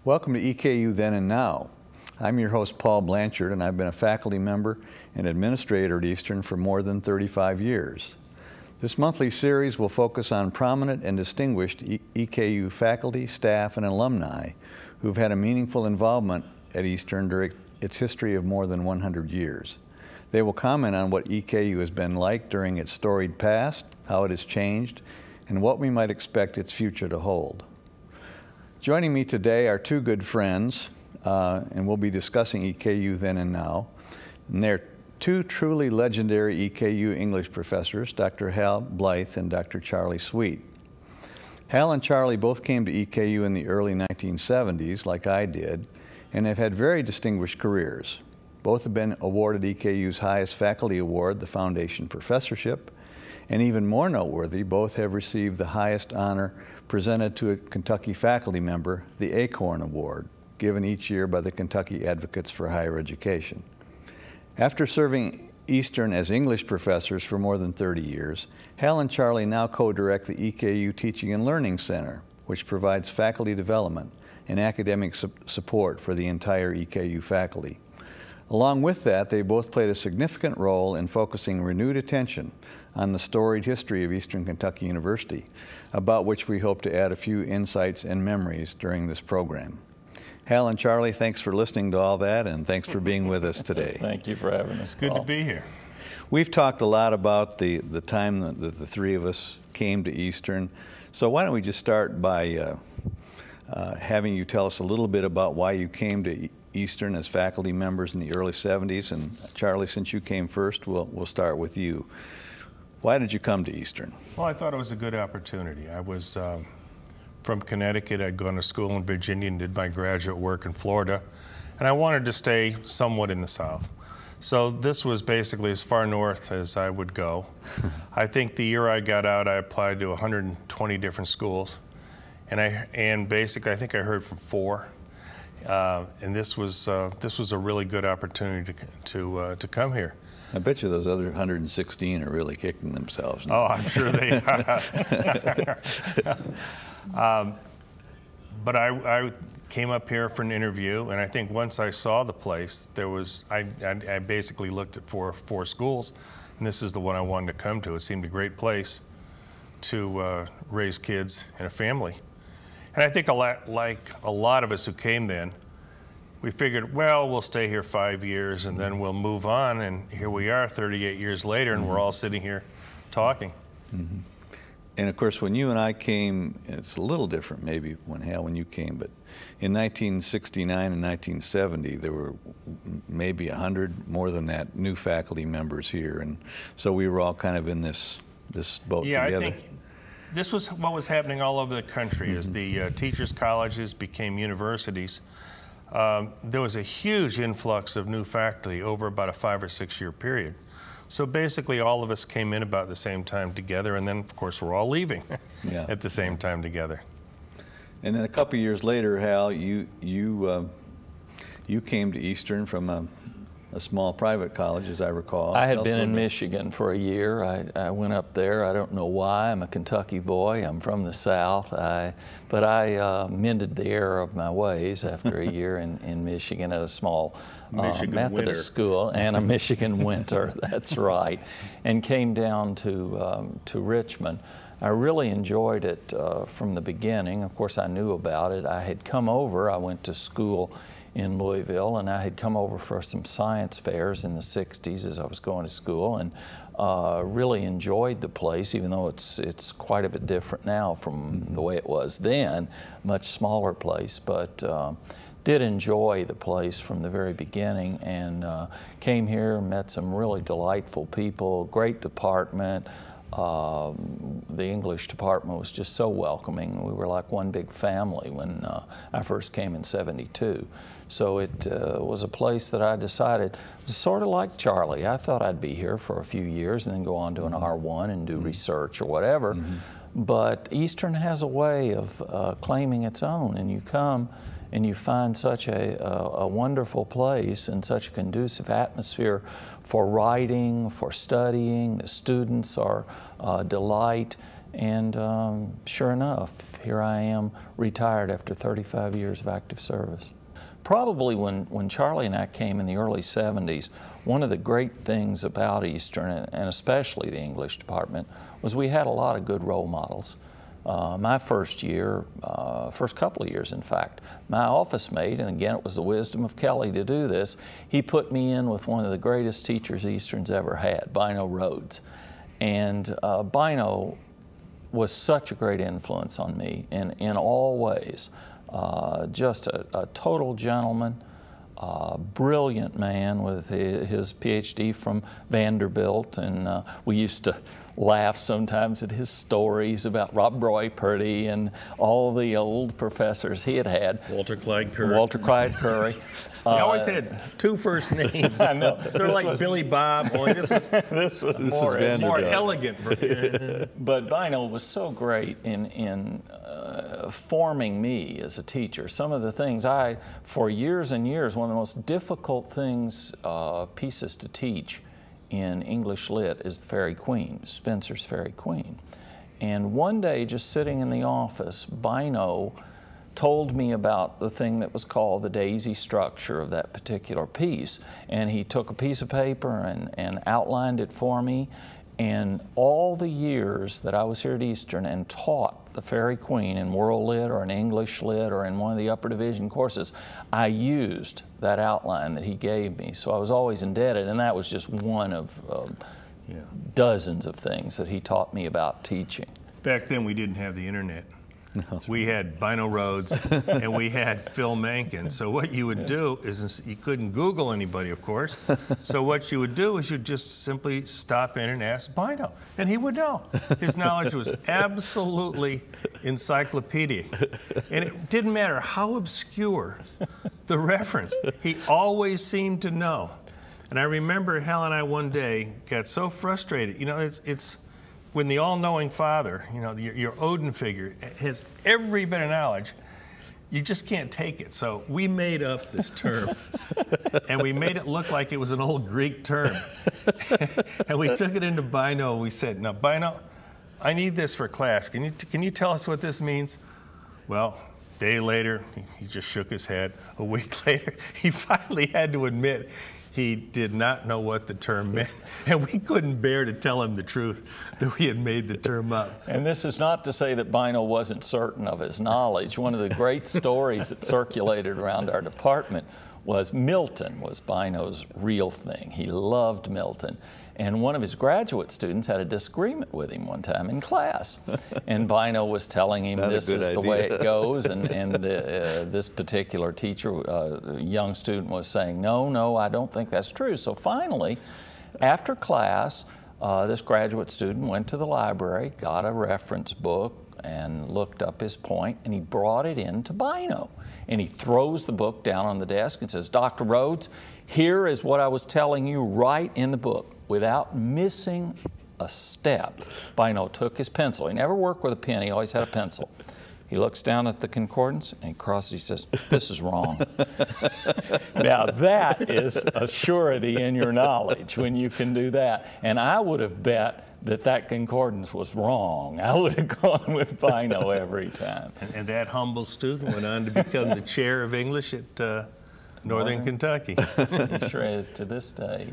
Welcome to EKU Then and Now. I'm your host, Paul Blanchard, and I've been a faculty member and administrator at Eastern for more than 35 years. This monthly series will focus on prominent and distinguished EKU faculty, staff, and alumni who've had a meaningful involvement at Eastern during its history of more than 100 years. They will comment on what EKU has been like during its storied past, how it has changed, and what we might expect its future to hold. Joining me today are two good friends, and we'll be discussing EKU Then and Now. And they're two truly legendary EKU English professors, Dr. Hal Blythe and Dr. Charlie Sweet. Hal and Charlie both came to EKU in the early 1970s, like I did, and have had very distinguished careers. Both have been awarded EKU's highest faculty award, the Foundation Professorship, and even more noteworthy, both have received the highest honor presented to a Kentucky faculty member, the Acorn Award, given each year by the Kentucky Advocates for Higher Education. After serving Eastern as English professors for more than 30 years, Hal and Charlie now co-direct the EKU Teaching and Learning Center, which provides faculty development and academic support for the entire EKU faculty. Along with that, they both played a significant role in focusing renewed attention on the storied history of Eastern Kentucky University, about which we hope to add a few insights and memories during this program. Hal and Charlie, thanks for listening to all that, and thanks for being with us today. Thank you for having us. Good to be here. We've talked a lot about the time that the three of us came to Eastern, so why don't we just start by having you tell us a little bit about why you came to Eastern as faculty members in the early 70s, and Charlie, since you came first, we'll start with you. Why did you come to Eastern? Well, I thought it was a good opportunity. I was from Connecticut. I'd gone to school in Virginia and did my graduate work in Florida, and I wanted to stay somewhat in the South. So this was basically as far north as I would go. I think the year I got out, I applied to 120 different schools, and basically I think I heard from 4. And this was a really good opportunity to come here. I bet you those other 116 are really kicking themselves now. Oh, I'm sure they are. But I came up here for an interview, and I think once I saw the place, I basically looked at four schools, and this is the one I wanted to come to. It seemed a great place to raise kids and a family. And I think like a lot of us who came then, we figured, well, we'll stay here 5 years and then we'll move on. And here we are 38 years later, and we're all sitting here talking. Mm-hmm. And of course, when you and I came, it's a little different maybe when you came, but in 1969 and 1970, there were maybe 100, more than that, new faculty members here. And so we were all kind of in this boat together. I think this was what was happening all over the country. As the teachers' colleges became universities. There was a huge influx of new faculty over about a 5 or 6 year period. So basically all of us came in about the same time together, and then of course we're all leaving at the same time together. And then a couple years later, Hal, you came to Eastern from a small private college, as I recall. I had been in Michigan for a year. I went up there. I don't know why. I'm a Kentucky boy. I'm from the South. But I mended the error of my ways after a year in Michigan at a small Methodist school and a Michigan winter. That's right. And came down to Richmond. I really enjoyed it from the beginning. Of course, I knew about it. I had come over. I went to school in Louisville, and I had come over for some science fairs in the 60s as I was going to school, and really enjoyed the place, even though it's quite a bit different now from the way it was then, much smaller place, but did enjoy the place from the very beginning, and came here, met some really delightful people, great department. The English department was just so welcoming. We were like one big family when I first came in '72. So it was a place that I decided, sort of like Charlie, I thought I'd be here for a few years and then go on to an R1 and do research or whatever. But Eastern has a way of claiming its own, and you come and you find such a wonderful place and such a conducive atmosphere for writing, for studying. The students are a delight, And sure enough, here I am retired after 35 years of active service. Probably when Charlie and I came in the early 70s, one of the great things about Eastern, and especially the English department, was we had a lot of good role models. My first year, first couple of years in fact, my office mate, and again it was the wisdom of Kelly to do this, he put me in with one of the greatest teachers Eastern's ever had, Bino Rhodes. And Bino was such a great influence on me in all ways. Just a total gentleman, brilliant man with his PhD from Vanderbilt, and we used to laugh sometimes at his stories about Rob Roy Purdy and all the old professors he had had. Walter Clyde Curry. Walter Clyde Curry. He always had two first names. I know. Sort of like Billy Bob. Boy, this was more elegant. But Bino was so great in forming me as a teacher. Some of the things for years and years, one of the most difficult things, pieces to teach in English Lit is the Faerie Queene, Spenser's Faerie Queene. And one day, just sitting in the office, Bino told me about the thing that was called the daisy structure of that particular piece. And he took a piece of paper and outlined it for me. And all the years that I was here at Eastern and taught the Faerie Queene in World Lit or in English Lit or in one of the upper division courses, I used that outline that he gave me. So I was always indebted, and that was just one of dozens of things that he taught me about teaching. Back then we didn't have the internet. We had Bino Rhodes and we had Phil Mencken. So what you would do is, you couldn't Google anybody, of course. So what you would do is you'd just simply stop in and ask Bino, and he would know. His knowledge was absolutely encyclopedic. And it didn't matter how obscure the reference, he always seemed to know. And I remember Hal and I one day got so frustrated. You know, it's when the all-knowing father, you know, your Odin figure, has every bit of knowledge, you just can't take it. So we made up this term, and we made it look like it was an old Greek term. And we took it into Bino. We said, now, Bino, I need this for class. Can you tell us what this means? Well, a day later, he just shook his head. A week later, he finally had to admit he did not know what the term meant, and we couldn't bear to tell him the truth, that we had made the term up. And this is not to say that Bino wasn't certain of his knowledge. One of the great stories that circulated around our department was Milton was Bino's real thing. He loved Milton. And one of his graduate students had a disagreement with him one time in class. And Bino was telling him this is the way it goes. And this particular teacher, young student, was saying, no, I don't think that's true. So finally, after class, this graduate student went to the library, got a reference book, and looked up his point, and he brought it in to Bino. And he throws the book down on the desk and says, Dr. Rhodes, here is what I was telling you right in the book. Without missing a step, Bino took his pencil. He never worked with a pen, he always had a pencil. He looks down at the concordance and he crosses, he says, this is wrong. Now that is a surety in your knowledge when you can do that. And I would have bet that concordance was wrong. I would have gone with Bino every time. And that humble student went on to become the chair of English at Northern Kentucky. He sure is to this day.